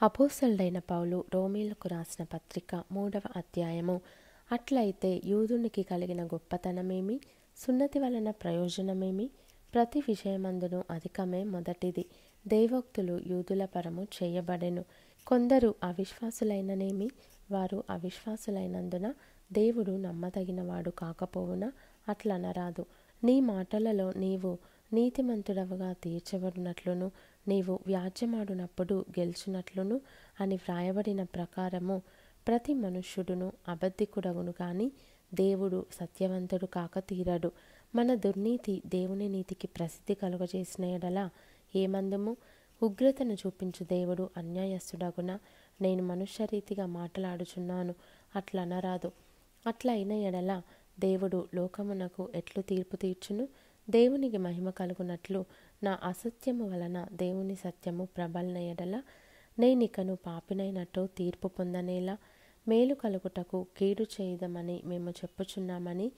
అపోస్తలుడైన పౌలు రోమీలకు రాసిన పత్రిక 3వ అధ్యాయము. అట్లయితే యూదునికి కలిగిన గొప్పతనమేమి, సున్నతి వలన ప్రయోజనమేమి? ప్రతి విషయమందును అధికమే మొదటిది. దేవోక్తులు యూదుల పరము చేయబడెను. కొందరు అవిశ్వాసులైననేమి, వారు అవిశ్వాసులైనందున దేవుడు నమ్మదగినవాడు కాకపోవునా? అట్లనరాదు. నీ మాటలలో నీవు నీతిమంతుడవుగా తీర్చబడినట్లును, నీవు వ్యాజ్యమాడునప్పుడు గెలుచునట్లును అని వ్రాయబడిన ప్రకారము ప్రతి మనుష్యుడును అబద్ధికుడగును గాని దేవుడు సత్యవంతుడు కాక తీరడు. మన దుర్నీతి దేవుని నీతికి ప్రసిద్ధి కలుగజేసిన ఎడల ఏమందుము? ఉగ్రతను చూపించు దేవుడు అన్యాయస్తుడగున? నేను మనుష్యరీతిగా మాట్లాడుచున్నాను, అట్లనరాదు. అట్లయిన ఎడల దేవుడు లోకమునకు ఎట్లు తీర్పు తీర్చును? దేవునికి మహిమ కలుగునట్లు నా అసత్యము వలన దేవుని సత్యము ప్రబలిన ఎడల నేనికను పాపినైనట్టు తీర్పు పొందనేలా? మేలు కలుగుటకు కీడు చేయుదమని మేము చెప్పుచున్నామని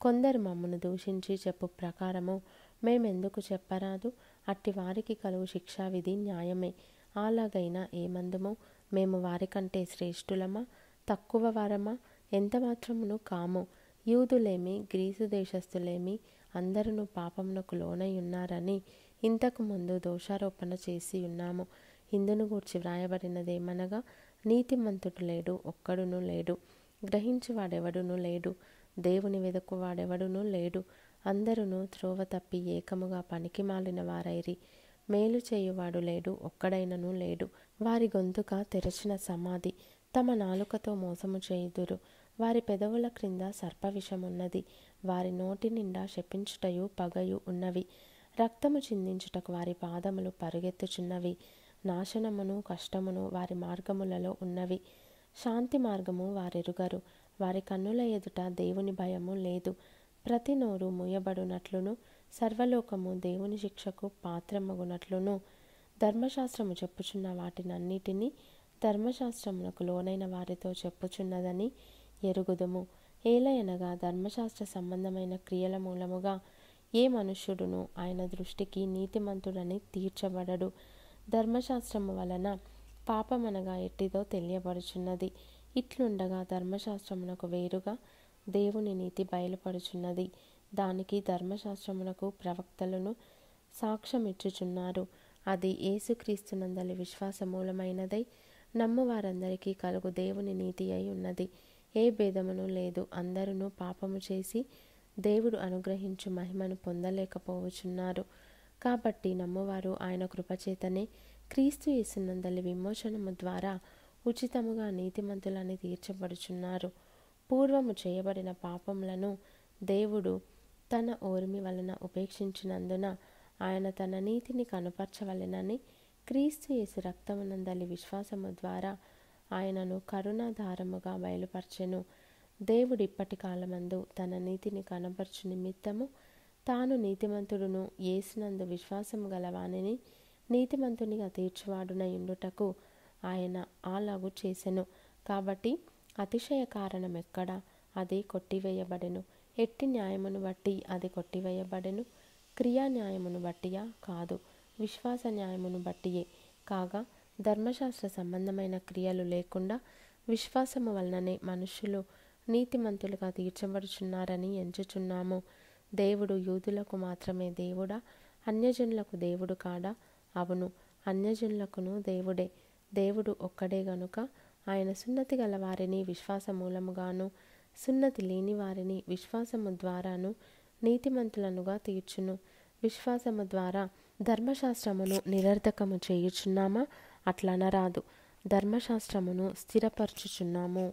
కొందరు మమ్మను దూషించి చెప్పు ప్రకారము మేమెందుకు చెప్పరాదు? అట్టి వారికి కలుగు శిక్షావిధి న్యాయమే. అలాగైనా ఏమందుము? మేము వారికంటే శ్రేష్ఠులమా, తక్కువ వారమా? ఎంత మాత్రమును కాము. యూదులేమి గ్రీసు దేశస్థులేమి అందరూ పాపమునకు లోనై ఉన్నారని ఇంతకు ముందు దోషారోపణ చేసి ఉన్నాము. ఇందును గూర్చి వ్రాయబడినదేమనగా, నీతిమంతుడు లేడు, ఒక్కడునూ లేడు. గ్రహించువాడెవడునూ లేడు. దేవుని వెదకువాడెవడునూ లేడు. అందరును త్రోవ తప్పి ఏకముగా పనికిమాలిన వారైరి. మేలు చేయువాడు లేడు, ఒక్కడైనను లేడు. వారి గొంతుక తెరచిన సమాధి. తమ నాలుకతో మోసము చేయుదురు. వారి పెదవుల క్రింద సర్పవిషమున్నది. వారి నోటి నిండా శపించుటయు పగయు ఉన్నవి. రక్తము చిందించుటకు వారి పాదములు పరుగెత్తుచున్నవి. నాశనమును కష్టమును వారి మార్గములలో ఉన్నవి. శాంతి మార్గము వారెరుగరు. వారి కన్నుల ఎదుట దేవుని భయము లేదు. ప్రతి నోరు మూయబడునట్లును, సర్వలోకము దేవుని శిక్షకు పాత్రమగునట్లును ధర్మశాస్త్రము చెప్పుచున్న వాటినన్నిటినీ ధర్మశాస్త్రమునకు లోనైన వారితో చెప్పుచున్నదని ఎరుగుదుము. ఏలయనగా ధర్మశాస్త్ర సంబంధమైన క్రియల మూలముగా ఏ మనుష్యుడును ఆయన దృష్టికి నీతిమంతుడని తీర్చబడడు. ధర్మశాస్త్రము వలన పాపమనగా ఎట్టిదో తెలియబడుచున్నది. ఇట్లుండగా ధర్మశాస్త్రమునకు వేరుగా దేవుని నీతి బయలుపడుచున్నది. దానికి ధర్మశాస్త్రమునకు ప్రవక్తలను సాక్ష్యమిచ్చుచున్నారు. అది యేసుక్రీస్తునందలి విశ్వాసమూలమైనదై నమ్ము వారందరికీ కలుగు దేవుని నీతి అయి ఉన్నది. ఏ భేదమును లేదు. అందరూ పాపము చేసి దేవుడు అనుగ్రహించు మహిమను పొందలేకపోవచున్నారు. కాబట్టి నమ్మువారు ఆయన కృపచేతనే క్రీస్తు యేసునందలి విమోచనము ద్వారా ఉచితముగా నీతిమంతులని తీర్చబడుచున్నారు. పూర్వము చేయబడిన పాపములను దేవుడు తన ఓర్మి వలన ఉపేక్షించినందున ఆయన తన నీతిని కనుపరచవలెనని క్రీస్తు యేసు రక్తమునందలి విశ్వాసము ద్వారా ఆయనను కరుణాధారముగా బయలుపరచెను. దేవుడు ఇప్పటి కాలమందు తన నీతిని కనపరచు నిమిత్తము తాను నీతిమంతుడును యేసునందు విశ్వాసము గలవానిని నీతిమంతునిగా తీర్చువాడునై ఉండుటకు ఆయన అలాగు చేసెను. కాబట్టి అతిశయ కారణం ఎక్కడ? అది కొట్టివేయబడెను. ఎట్టి న్యాయమును బట్టి అది కొట్టివేయబడెను? క్రియా న్యాయమును బట్టియా? కాదు, విశ్వాస న్యాయమును బట్టియే. కాగా ధర్మశాస్త్ర సంబంధమైన క్రియలు లేకుండా విశ్వాసము వలననే మనుష్యులు నీతిమంతులుగా తీర్చబడుచున్నారని ఎంచుచున్నాము. దేవుడు యూదులకు మాత్రమే దేవుడా? అన్యజనులకు దేవుడు కాడా? అవును, అన్యజనులకును దేవుడే. దేవుడు ఒక్కడే గనుక ఆయన సున్నతి గల వారిని విశ్వాస మూలముగాను, సున్నతి లేని వారిని విశ్వాసము ద్వారాను నీతిమంతులనుగా తీర్చును. విశ్వాసము ద్వారా ధర్మశాస్త్రమును నిరర్ధకము చేయుచున్నామా? అట్లనరాదు. ధర్మశాస్త్రమును స్థిరపరచుచున్నాము.